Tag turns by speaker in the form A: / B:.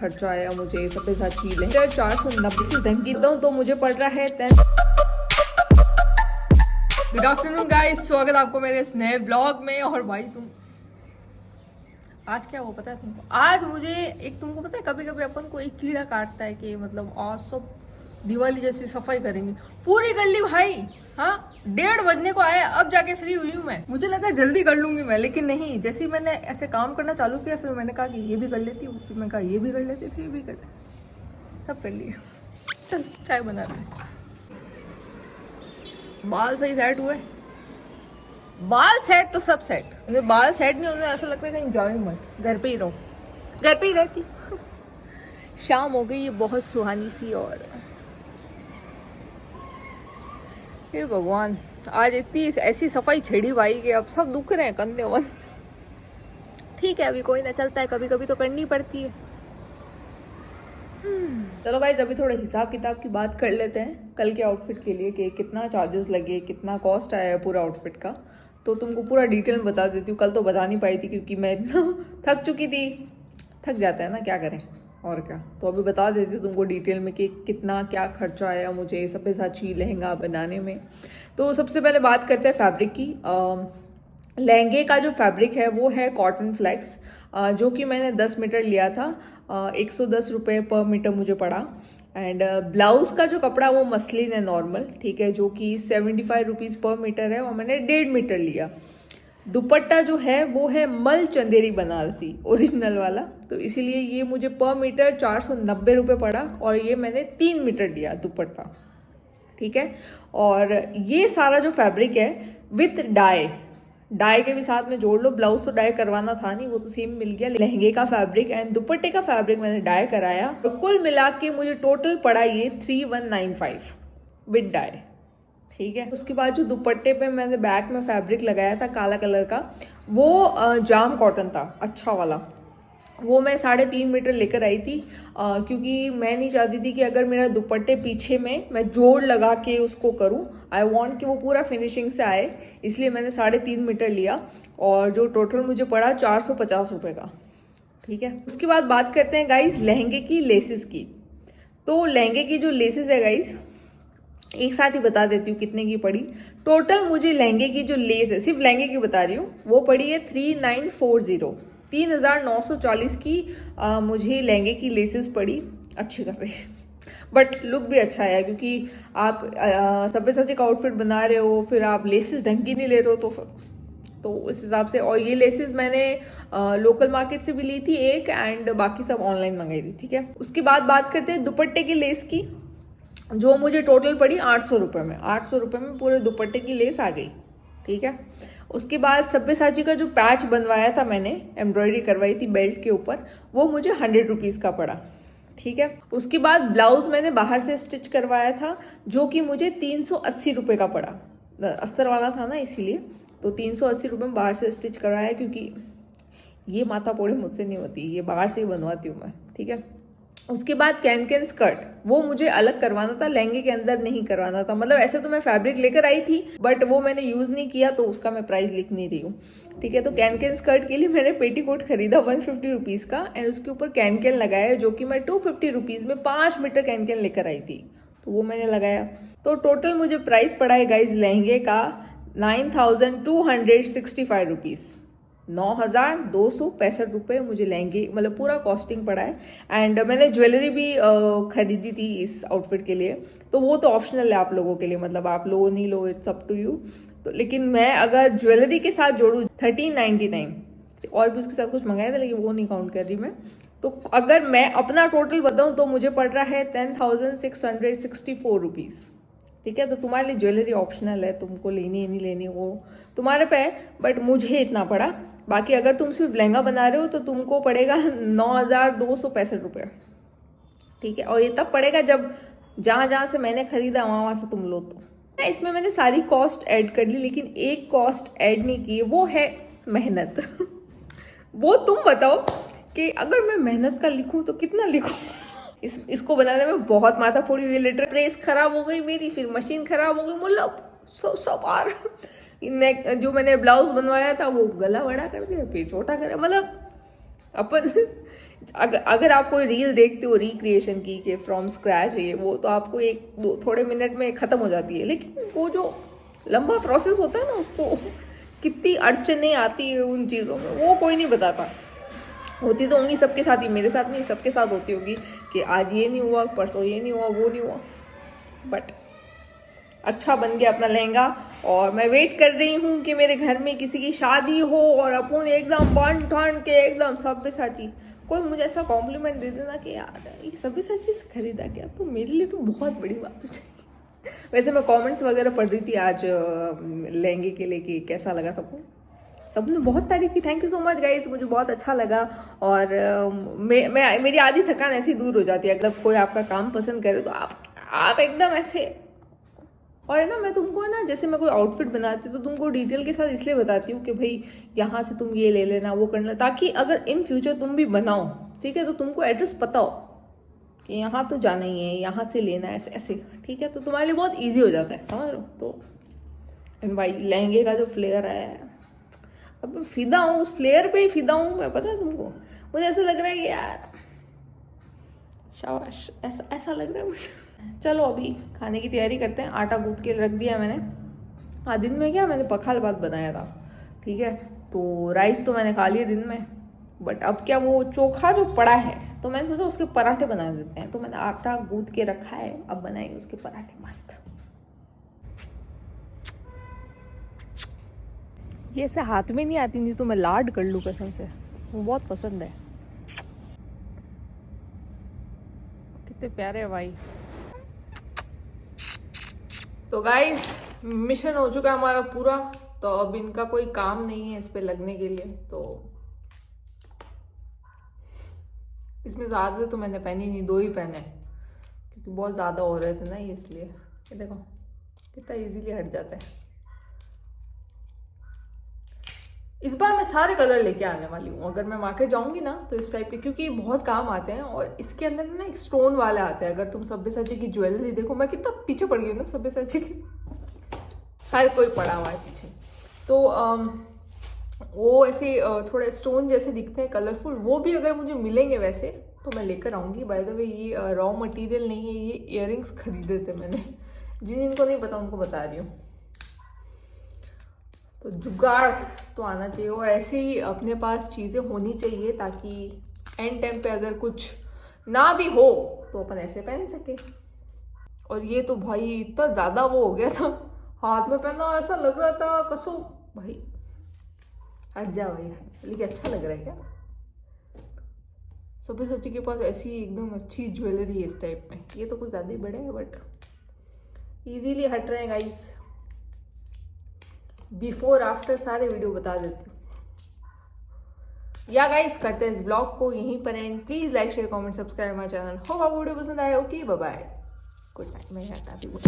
A: खर्चा आया मुझे सबके साथ चीज है 490 से ढंग की दूँ तो मुझे पड़ रहा है 10। गुड आफ्टरनून गाइस, स्वागत है आपको मेरे इस नए ब्लॉग में। और भाई तुम आज क्या हो पता है तुमको? आज मुझे एक तुमको पता है कभी कभी अपन को एक कीड़ा काटता है कि मतलब आज सब दिवाली जैसी सफाई करेंगे, पूरी कर ली भाई। हाँ 1:30 बजने को आया, अब जाके फ्री हुई हूँ मैं। मुझे लगा जल्दी कर लूंगी मैं, लेकिन नहीं। जैसे ही मैंने ऐसे काम करना चालू किया फिर मैंने कहा कि ये भी कर लेती हूँ, फिर मैं कहा ये भी कर लेती, फिर ये भी कर लेती, सब कर लिया। चल चाय बनाते हैं। बाल सही सेट हुए? बाल सेट तो सब सेट, मुझे बाल सेट नहीं होते ऐसा लगता है कहीं जाओ ही मत, घर पे ही रहो। घर पे ही रहती हूँ। शाम हो गई है बहुत सुहानी सी, और हे भगवान आज इतनी ऐसी सफाई छेड़ी भाई कि अब सब दुख रहे हैं कंधे वन। ठीक है अभी कोई ना, चलता है, कभी कभी तो करनी पड़ती है। चलो भाई अभी थोड़ा हिसाब किताब की बात कर लेते हैं कल के आउटफिट के लिए कि कितना चार्जेस लगे, कितना कॉस्ट आया है पूरा आउटफिट का। तो तुमको पूरा डिटेल में बता देती हूँ। कल तो बता नहीं पाई थी क्योंकि मैं इतना थक चुकी थी। थक जाता है ना, क्या करें और क्या। तो अभी बता देती हूँ तुमको डिटेल में कि कितना क्या खर्चा आया मुझे सबके साथ चीज लहंगा बनाने में। तो सबसे पहले बात करते हैं फैब्रिक की। लहंगे का जो फैब्रिक है वो है कॉटन फ्लेक्स, जो कि मैंने 10 मीटर लिया था। 110 रुपये पर मीटर मुझे पड़ा। एंड ब्लाउज का जो कपड़ा वो मसलिन है नॉर्मल, ठीक है, जो कि 75 रुपीज़ पर मीटर है, और मैंने 1.5 मीटर लिया। दुपट्टा जो है वो है मल चंदेरी बनारसी ओरिजिनल वाला, तो इसीलिए ये मुझे पर मीटर 490 रुपये पड़ा, और ये मैंने 3 मीटर लिया दुपट्टा, ठीक है। और ये सारा जो फैब्रिक है विथ डाई के भी साथ में जोड़ लो। ब्लाउज तो डाई करवाना था नहीं, वो तो सेम मिल गया। लहंगे का फैब्रिक एंड दुपट्टे का फैब्रिक मैंने डाई कराया, और कुल मिला के मुझे टोटल पड़ा ये 3195 विद डाई, ठीक है। उसके बाद जो दुपट्टे पे मैंने बैक में फैब्रिक लगाया था काला कलर का, वो जाम कॉटन था अच्छा वाला। वो मैं 3.5 मीटर लेकर आई थी, क्योंकि मैं नहीं चाहती थी कि अगर मेरा दुपट्टे पीछे में मैं जोड़ लगा के उसको करूं। आई वांट कि वो पूरा फिनिशिंग से आए, इसलिए मैंने 3.5 मीटर लिया, और जो टोटल मुझे पड़ा 450 रुपये का, ठीक है। उसके बाद बात करते हैं गाइज लहंगे की लेसेस की। तो लहंगे की जो लेसेस है गाइज एक साथ ही बता देती हूँ कितने की पड़ी। टोटल मुझे लहंगे की जो लेस है, सिर्फ लहंगे की बता रही हूँ, वो पड़ी है 3940, 3940 की मुझे लहंगे की लेसेस पड़ी अच्छी खासी। बट लुक भी अच्छा है, क्योंकि आप सब्बे सच एक आउटफिट बना रहे हो, फिर आप लेसेस ढंग की नहीं ले रहे हो, तो उस हिसाब से। और ये लेसेस मैंने लोकल मार्केट से भी ली थी एक, एंड बाकी सब ऑनलाइन मंगाई थी, ठीक है। उसके बाद बात करते हैं दुपट्टे की लेस की, जो मुझे टोटल पड़ी 800 रुपये में। 800 रुपये में पूरे दुपट्टे की लेस आ गई, ठीक है। उसके बाद सब्यसाची का जो पैच बनवाया था मैंने, एम्ब्रॉयडरी करवाई थी बेल्ट के ऊपर, वो मुझे 100 रुपीज़ का पड़ा, ठीक है। उसके बाद ब्लाउज मैंने बाहर से स्टिच करवाया था, जो कि मुझे 380 रुपये का पड़ा। अस्तर वाला था ना इसीलिए, तो 380 रुपये में बाहर से स्टिच करवाया, क्योंकि ये माथा पोड़े मुझसे नहीं होती, ये बाहर से ही बनवाती हूँ मैं, ठीक है। उसके बाद कैन स्कर्ट, वो मुझे अलग करवाना था, लहंगे के अंदर नहीं करवाना था। मतलब ऐसे तो मैं फैब्रिक लेकर आई थी, बट वो मैंने यूज नहीं किया, तो उसका मैं प्राइस लिख नहीं रही हूँ, ठीक है। तो कैन स्कर्ट के लिए मैंने पेटीकोट खरीदा 150 रुपीज़ का, एंड उसके ऊपर कैन लगाया, जो कि मैं 250 रुपीज़ में 5 मीटर कैन लेकर आई थी, तो वो मैंने लगाया। तो टोटल मुझे प्राइस पड़ा है गाइज लहंगे का 9265 रुपीज़। 9265 रुपये मुझे लहंगे मतलब पूरा कॉस्टिंग पड़ा है। एंड मैंने ज्वेलरी भी खरीदी थी इस आउटफिट के लिए, तो वो तो ऑप्शनल है आप लोगों के लिए, मतलब आप लो नहीं लो, इट्स अप टू यू। तो लेकिन मैं अगर ज्वेलरी के साथ जोड़ूँ 1399, और भी उसके साथ कुछ मंगाया था लेकिन वो नहीं काउंट कर रही मैं। तो अगर मैं अपना टोटल बताऊँ तो मुझे पड़ रहा है 10,664 रुपीज़, ठीक है। तो तुम्हारे लिए ज्वेलरी ऑप्शनल है, तुमको लेनी है नहीं लेनी वो तुम्हारे पे है, बट मुझे इतना पड़ा। बाकी अगर तुम सिर्फ लहंगा बना रहे हो तो तुमको पड़ेगा 9,265 रुपये, ठीक है। और ये तब पड़ेगा जब जहाँ से मैंने खरीदा वहाँ से तुम लो तो। इसमें मैंने सारी कॉस्ट ऐड कर ली, लेकिन एक कॉस्ट ऐड नहीं की, वो है मेहनत। वो तुम बताओ कि अगर मैं मेहनत का लिखूँ तो कितना लिखूँ। इसको बनाने में बहुत माथा फोड़ी हुई। लेटर प्रेस खराब हो गई मेरी, फिर मशीन खराब हो गई, मतलब सब बार नेक जो मैंने ब्लाउज बनवाया था वो गला बड़ा कर दिया, फिर छोटा कर, मतलब अपन अगर आप कोई रील देखते हो रिक्रिएशन की कि फ्रॉम स्क्रैच है वो, तो आपको एक दो थोड़े मिनट में ख़त्म हो जाती है, लेकिन वो जो लंबा प्रोसेस होता है ना, उसको कितनी अड़चनें आती है उन चीज़ों में, वो कोई नहीं बताता। होती तो होंगी सबके साथ ही, मेरे साथ नहीं, सबके साथ होती होगी कि आज ये नहीं हुआ, परसों ये नहीं हुआ, वो नहीं हुआ, बट अच्छा बन गया अपना लहंगा। और मैं वेट कर रही हूँ कि मेरे घर में किसी की शादी हो और अपन एकदम बन ठन के एकदम सब्यसाची कोई मुझे ऐसा कॉम्प्लीमेंट दे देना कि यार ये सब्यसाची से खरीदा क्या, तो मेरे लिए तो बहुत बड़ी बात हो जाएगी। वैसे मैं कमेंट्स वगैरह पढ़ रही थी आज लहंगे के लिए कि कैसा लगा सबको, सबने बहुत तारीफ की। Thank you so much guys, मुझे बहुत अच्छा लगा। और मेरी आधी थकान ऐसी दूर हो जाती है अगर कोई आपका काम पसंद करे तो आप एकदम ऐसे। और है ना, मैं तुमको है ना, जैसे मैं कोई आउटफिट बनाती हूँ तो तुमको डिटेल के साथ इसलिए बताती हूँ कि भाई यहाँ से तुम ये ले लेना, वो करना, ताकि अगर इन फ्यूचर तुम भी बनाओ, ठीक है, तो तुमको एड्रेस पता हो कि यहाँ तो जाना ही है, यहाँ से लेना है, ऐसे ऐसे, ठीक है, तो तुम्हारे लिए बहुत ईजी हो जाता है, समझ रहे हो। तो भाई लहंगे का जो फ्लेयर है, अब मैं फिदा हूँ उस फ्लेयर पे ही फिदा हूँ मैं, पता है तुमको। मुझे ऐसा लग रहा है कि यार शाबाश, ऐसा लग रहा है मुझे। चलो अभी खाने की तैयारी करते हैं। आटा गूंथ के रख दिया मैंने। हाँ, दिन में क्या मैंने पखाल भात बनाया था, ठीक है, तो राइस तो मैंने खा लिया दिन में, बट अब क्या वो चोखा जो पड़ा है तो मैंने सोचा उसके पराठे बना देते हैं, तो मैंने आटा गूंथ के रखा है, अब बनाएंगे उसके पराठे मस्त। ये ऐसे हाथ में नहीं आती, नहीं तो मैं लाड कर लूँ कसम से, वो बहुत पसंद है। कितने प्यारे है भाई। तो गाइस मिशन हो चुका है हमारा पूरा, तो अब इनका कोई काम नहीं है इस पे लगने के लिए, तो इसमें ज़्यादा तो मैंने पहनी नहीं, 2 ही पहने क्योंकि बहुत ज़्यादा हो रहे थे ना ये, इसलिए। ये देखो कितना इजीली हट जाता है। इस बार मैं सारे कलर लेके आने वाली हूँ, अगर मैं मार्केट जाऊंगी ना तो इस टाइप के, क्योंकि बहुत काम आते हैं। और इसके अंदर ना एक स्टोन वाले आते हैं, अगर तुम सब्यसाची की ज्वेलरी देखो, मैं कितना पीछे पड़ गई हूँ ना सब्यसाची की, हर कोई पड़ा हुआ है पीछे, तो वो ऐसे थोड़े स्टोन जैसे दिखते हैं कलरफुल, वो भी अगर मुझे मिलेंगे वैसे तो मैं लेकर आऊँगी। बाय द वे ये रॉ मटेरियल नहीं है, ये इयररिंग्स खरीदे थे मैंने, जिनको नहीं पता उनको बता रही हूँ। तो जुगाड़ तो आना चाहिए, और ऐसे ही अपने पास चीज़ें होनी चाहिए ताकि एंड टाइम पे अगर कुछ ना भी हो तो अपन ऐसे पहन सके। और ये तो भाई इतना ज़्यादा वो हो गया था, हाथ में पहना ऐसा लग रहा था कसो भाई, हट जा भाई, लेकिन अच्छा लग रहा है क्या। सब्यसाची के पास ऐसी एकदम अच्छी ज्वेलरी है इस टाइप में, ये तो कुछ ज़्यादा ही बड़े हैं बट इजीली हट रहे हैं गाइस। बिफोर आफ्टर सारे वीडियो बता देती हूँ। या गाइस करते हैं इस ब्लॉग को यहीं पर end. Please like share comment subscribe my channel. Hope आपको वीडियो पसंद आया। Okay bye bye, good night. मैं हटाती हूँ।